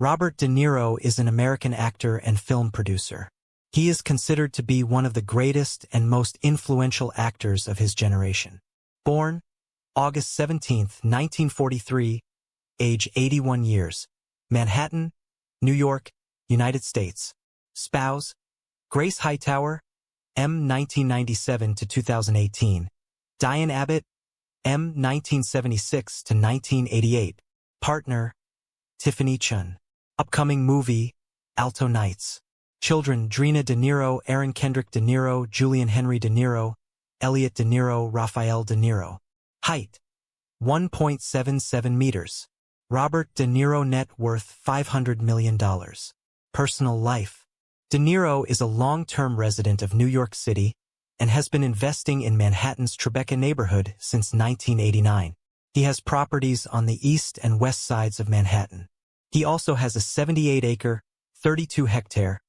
Robert De Niro is an American actor and film producer. He is considered to be one of the greatest and most influential actors of his generation. Born August 17, 1943, age 81 years, Manhattan, New York, United States. Spouse, Grace Hightower, M. 1997 to 2018. Diane Abbott, M. 1976 to 1988. Partner, Tiffany Chun. Upcoming movie, Alto Nights. Children, Drina De Niro, Aaron Kendrick De Niro, Julian Henry De Niro, Elliot De Niro, Raphael De Niro. Height, 1.77 meters. Robert De Niro, net worth $500 million. Personal life. De Niro is a long-term resident of New York City and has been investing in Manhattan's Tribeca neighborhood since 1989. He has properties on the east and west sides of Manhattan. He also has a 78-acre, 32-hectare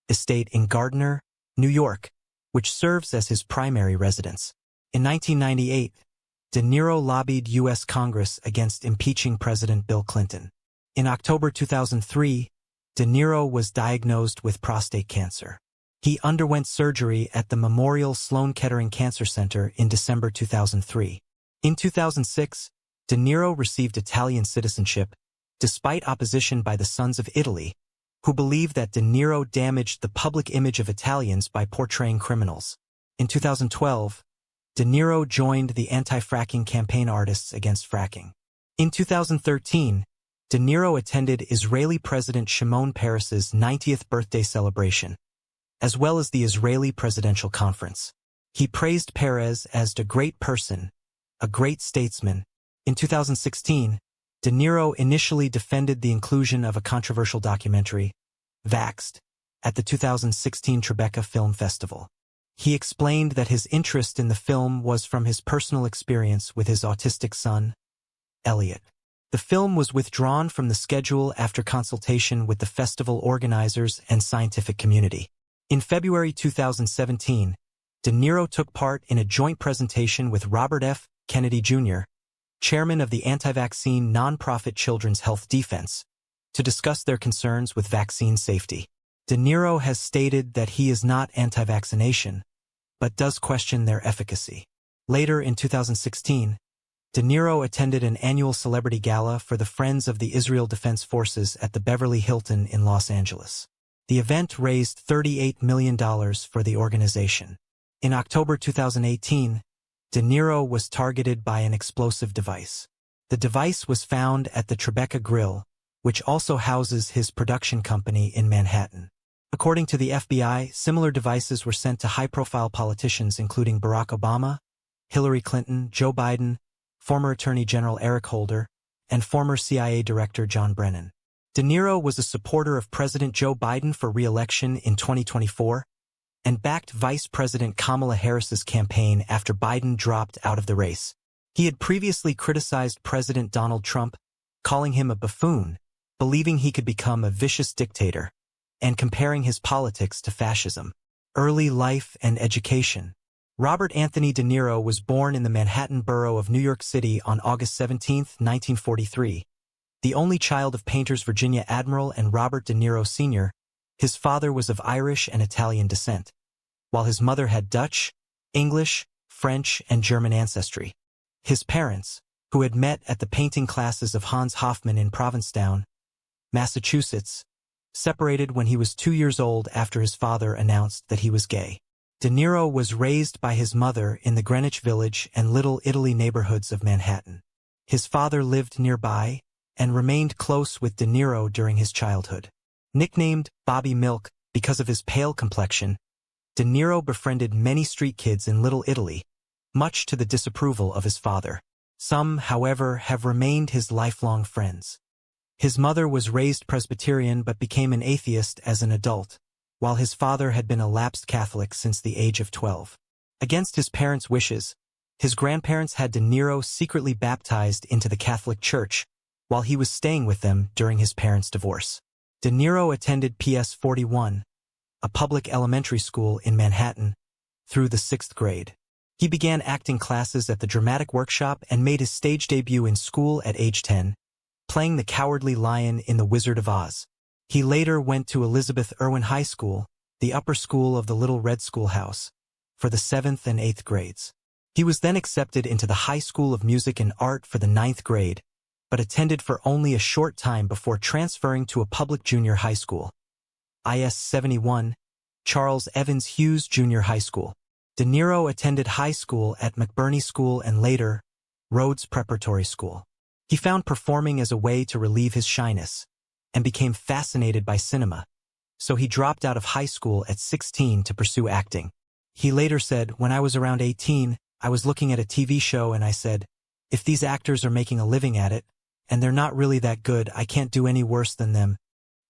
estate in Gardner, New York, which serves as his primary residence. In 1998, De Niro lobbied U.S. Congress against impeaching President Bill Clinton. In October 2003, De Niro was diagnosed with prostate cancer. He underwent surgery at the Memorial Sloan Kettering Cancer Center in December 2003. In 2006, De Niro received Italian citizenship, despite opposition by the Sons of Italy, who believe that De Niro damaged the public image of Italians by portraying criminals. In 2012, De Niro joined the anti-fracking campaign Artists Against Fracking. In 2013, De Niro attended Israeli President Shimon Peres's 90th birthday celebration, as well as the Israeli Presidential Conference. He praised Peres as a great person, a great statesman. In 2016, De Niro initially defended the inclusion of a controversial documentary, Vaxxed, at the 2016 Tribeca Film Festival. He explained that his interest in the film was from his personal experience with his autistic son, Elliot. The film was withdrawn from the schedule after consultation with the festival organizers and scientific community. In February 2017, De Niro took part in a joint presentation with Robert F. Kennedy Jr., chairman of the anti-vaccine nonprofit Children's Health Defense, to discuss their concerns with vaccine safety. De Niro has stated that he is not anti-vaccination, but does question their efficacy. Later in 2016, De Niro attended an annual celebrity gala for the Friends of the Israel Defense Forces at the Beverly Hilton in Los Angeles. The event raised $38 million for the organization. In October 2018, De Niro was targeted by an explosive device. The device was found at the Tribeca Grill, which also houses his production company in Manhattan. According to the FBI, similar devices were sent to high-profile politicians including Barack Obama, Hillary Clinton, Joe Biden, former Attorney General Eric Holder, and former CIA Director John Brennan. De Niro was a supporter of President Joe Biden for re-election in 2024 and backed Vice President Kamala Harris's campaign after Biden dropped out of the race. He had previously criticized President Donald Trump, calling him a buffoon, believing he could become a vicious dictator, and comparing his politics to fascism. Early life and education. Robert Anthony De Niro was born in the Manhattan borough of New York City on August 17, 1943. The only child of painters Virginia Admiral and Robert De Niro Sr., his father was of Irish and Italian descent, while his mother had Dutch, English, French, and German ancestry. His parents, who had met at the painting classes of Hans Hofmann in Provincetown, Massachusetts, separated when he was 2 years old after his father announced that he was gay. De Niro was raised by his mother in the Greenwich Village and Little Italy neighborhoods of Manhattan. His father lived nearby and remained close with De Niro during his childhood. Nicknamed Bobby Milk because of his pale complexion, De Niro befriended many street kids in Little Italy, much to the disapproval of his father. Some, however, have remained his lifelong friends. His mother was raised Presbyterian but became an atheist as an adult, while his father had been a lapsed Catholic since the age of 12. Against his parents' wishes, his grandparents had De Niro secretly baptized into the Catholic Church while he was staying with them during his parents' divorce. De Niro attended PS 41, a public elementary school in Manhattan, through the 6th grade. He began acting classes at the Dramatic Workshop and made his stage debut in school at age 10, playing the Cowardly Lion in The Wizard of Oz. He later went to Elizabeth Irwin High School, the upper school of the Little Red Schoolhouse, for the 7th and 8th grades. He was then accepted into the High School of Music and Art for the 9th grade, but attended for only a short time before transferring to a public junior high school. IS 71, Charles Evans Hughes Junior High School. De Niro attended high school at McBurney School and later, Rhodes Preparatory School. He found performing as a way to relieve his shyness, and became fascinated by cinema, so he dropped out of high school at 16 to pursue acting. He later said, "When I was around 18, I was looking at a TV show and I said, if these actors are making a living at it, and they're not really that good, I can't do any worse than them."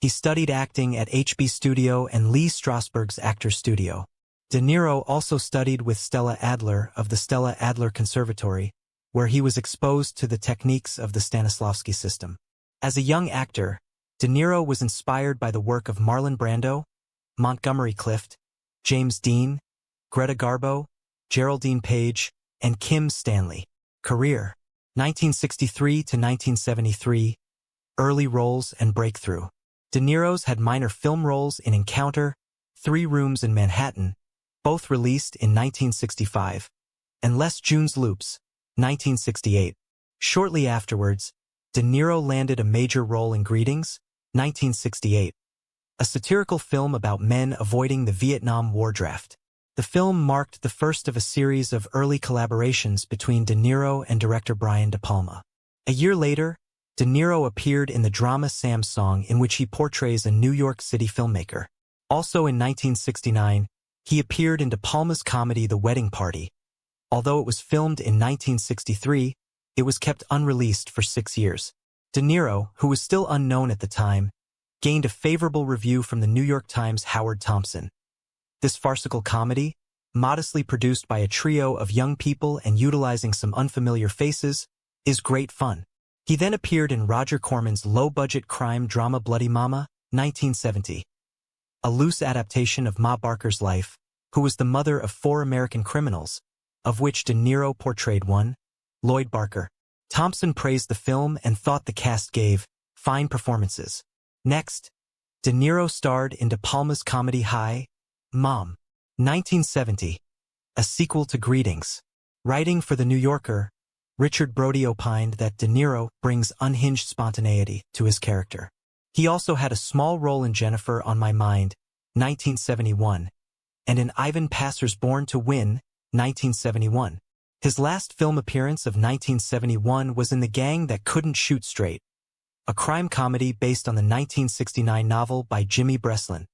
He studied acting at HB Studio and Lee Strasberg's Actors Studio. De Niro also studied with Stella Adler of the Stella Adler Conservatory, where he was exposed to the techniques of the Stanislavski system. As a young actor, De Niro was inspired by the work of Marlon Brando, Montgomery Clift, James Dean, Greta Garbo, Geraldine Page, and Kim Stanley. Career: 1963 to 1973, early roles and breakthrough. De Niro's had minor film roles in Encounter, 3 Rooms in Manhattan, both released in 1965, and Les Junes Loops, 1968. Shortly afterwards, De Niro landed a major role in Greetings, 1968, a satirical film about men avoiding the Vietnam War draft. The film marked the first of a series of early collaborations between De Niro and director Brian De Palma. A year later, De Niro appeared in the drama Sam's Song, in which he portrays a New York City filmmaker. Also in 1969, he appeared in De Palma's comedy The Wedding Party. Although it was filmed in 1963, it was kept unreleased for 6 years. De Niro, who was still unknown at the time, gained a favorable review from the New York Times' Howard Thompson. This farcical comedy, modestly produced by a trio of young people and utilizing some unfamiliar faces, is great fun. He then appeared in Roger Corman's low-budget crime drama Bloody Mama, 1970, a loose adaptation of Ma Barker's life, who was the mother of 4 American criminals, of which De Niro portrayed one, Lloyd Barker. Thompson praised the film and thought the cast gave fine performances. Next, De Niro starred in De Palma's comedy Hi, Mom, 1970, a sequel to Greetings. Writing for The New Yorker, Richard Brody opined that De Niro brings unhinged spontaneity to his character. He also had a small role in Jennifer on My Mind, 1971, and in Ivan Passer's Born to Win, 1971. His last film appearance of 1971 was in The Gang That Couldn't Shoot Straight, a crime comedy based on the 1969 novel by Jimmy Breslin.